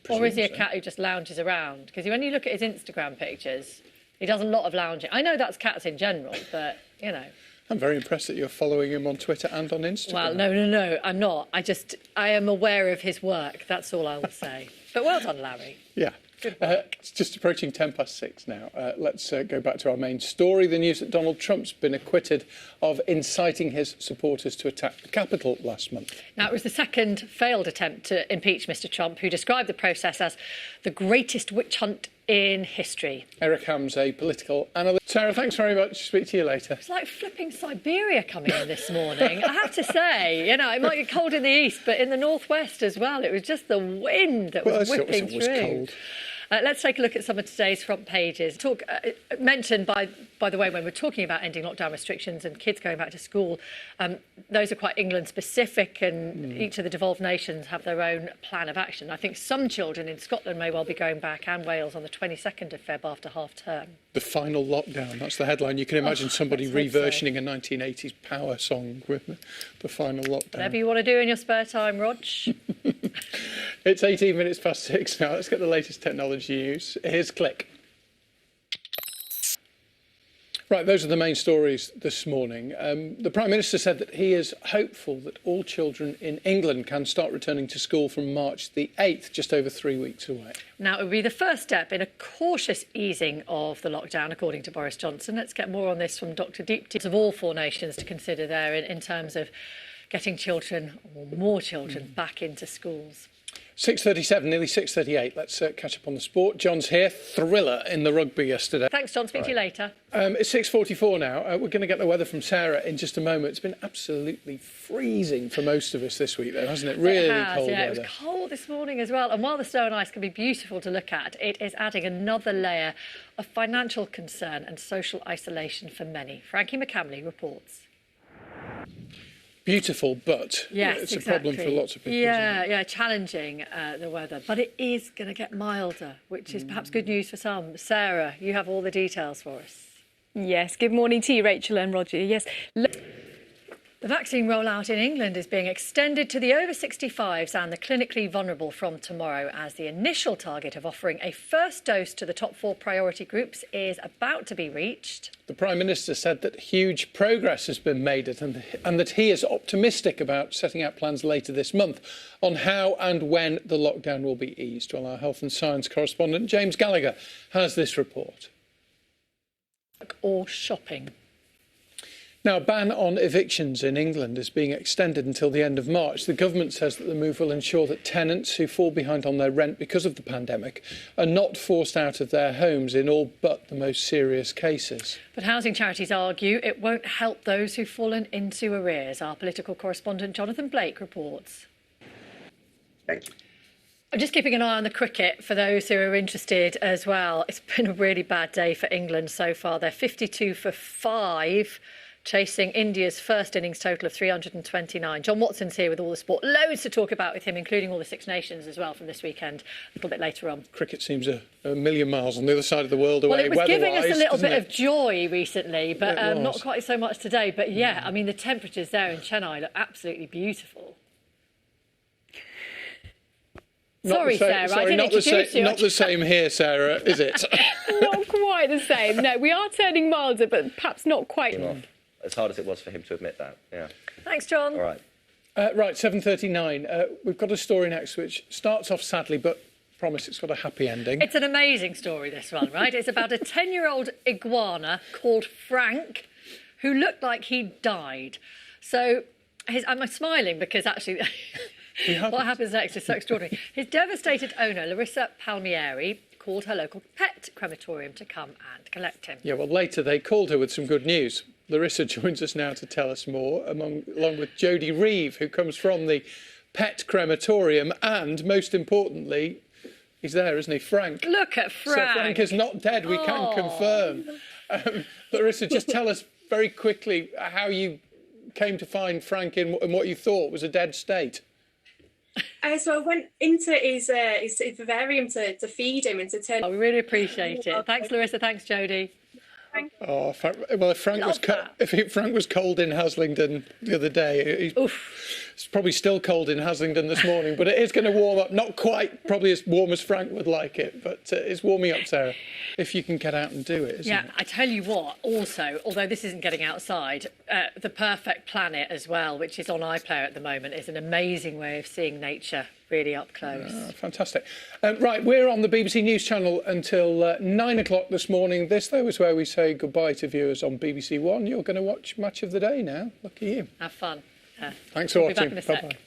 Or is he a cat who just lounges around? Because when you look at his Instagram pictures, he does a lot of lounging. I know that's cats in general, but, you know. I'm very impressed that you're following him on Twitter and on Instagram. Well, no, I'm not. I am aware of his work. That's all I will say. But well done, Larry. Yeah. It's just approaching 6:10 now. Let's go back to our main story. The news that Donald Trump's been acquitted of inciting his supporters to attack the Capitol last month. Now, it was the second failed attempt to impeach Mr Trump, who described the process as the greatest witch hunt in history. Eric Ham's a political analyst. Sarah, thanks very much. Speak to you later. It's like flipping Siberia coming in this morning. I have to say, you know, it might get cold in the east, but in the northwest as well. It was just the wind that was whipping through. Cold. Let's take a look at some of today's front pages. Mentioned, by the way, when we're talking about ending lockdown restrictions and kids going back to school, those are quite England-specific, and each of the devolved nations have their own plan of action. I think some children in Scotland may well be going back, and Wales, on the 22nd of Feb after half-term. The final lockdown, that's the headline. You can imagine somebody reversioning a 1980s power song with the final lockdown. Whatever you want to do in your spare time, Rog. It's 18 minutes past 6 now. Let's get the latest technology news. Here's Click. Right, those are the main stories this morning. The Prime Minister said that he is hopeful that all children in England can start returning to school from March the 8th, just over 3 weeks away. Now, it would be the first step in a cautious easing of the lockdown, according to Boris Johnson. Let's get more on this from Dr. Deepti of all four nations to consider there in terms of getting children, or more children, back into schools. 6:37, nearly 6:38. Let's catch up on the sport. John's here. Thriller in the rugby yesterday. Thanks, John. Speak to you later. It's 6:44 now. We're going to get the weather from Sarah in just a moment. It's been absolutely freezing for most of us this week, though, hasn't it? Really cold weather. It was cold this morning as well. And while the snow and ice can be beautiful to look at, it is adding another layer of financial concern and social isolation for many. Frankie McCamley reports. Beautiful, but it's a problem for lots of people. Yeah, challenging, the weather. But it is going to get milder, which is perhaps good news for some. Sarah, you have all the details for us. Yes, good morning to you, Rachel and Roger. Yes. The vaccine rollout in England is being extended to the over 65s and the clinically vulnerable from tomorrow, as the initial target of offering a first dose to the top 4 priority groups is about to be reached. The Prime Minister said that huge progress has been made and that he is optimistic about setting out plans later this month on how and when the lockdown will be eased. Well, our health and science correspondent James Gallagher has this report. Or shopping. Now, a ban on evictions in England is being extended until the end of March. The government says that the move will ensure that tenants who fall behind on their rent because of the pandemic are not forced out of their homes in all but the most serious cases. But housing charities argue it won't help those who've fallen into arrears. Our political correspondent Jonathan Blake reports. Thank you. I'm just keeping an eye on the cricket for those who are interested as well. It's been a really bad day for England so far. They're 52 for 5. Chasing India's first innings total of 329. John Watson's here with all the sport. Loads to talk about with him, including all the Six Nations as well from this weekend, a little bit later on. Cricket seems a million miles on the other side of the world away. Well, it was giving us a little bit of joy recently, but not quite so much today. But yeah, I mean, the temperatures there in Chennai look absolutely beautiful. Sorry, Sarah, I didn't introduce you. Not the same here, Sarah, is it? Not quite the same. No, we are turning milder, but perhaps not quite. As hard as it was for him to admit that, yeah. Thanks, John. All right. Right, 7:39. We've got a story next which starts off sadly, but promise it's got a happy ending. It's an amazing story, this one, right? It's about a 10-year-old iguana called Frank who looked like he died. So I'm smiling because actually what happens next is so extraordinary. His devastated owner, Larissa Palmieri, called her local pet crematorium to come and collect him. Yeah, well, later they called her with some good news. Larissa joins us now to tell us more, along with Jodie Reeve, who comes from the pet crematorium, and most importantly, he's there, isn't he, Frank? Look at Frank. So Frank is not dead, we can confirm. Larissa, just tell us very quickly how you came to find Frank in what you thought was a dead state. So I went into his vivarium to feed him and to turn. We really appreciate it. Thanks, Larissa. Thanks, Jodie. Frank. Oh, well, if Frank was Frank was cold in Haslingden the other day, it's probably still cold in Haslingden this morning, but it is going to warm up. Not quite, probably as warm as Frank would like it, but it's warming up, Sarah. If you can get out and do it, isn't it? I tell you what. Also, although this isn't getting outside, The Perfect Planet as well, which is on iPlayer at the moment, is an amazing way of seeing nature really up close. Fantastic. Right, we're on the BBC News Channel until 9 o'clock this morning. This, though, is where we say goodbye to viewers on BBC One. You're going to watch Match of the Day now. Look at you. Have fun. Thanks for We'll be back watching. in a sec. Bye-bye.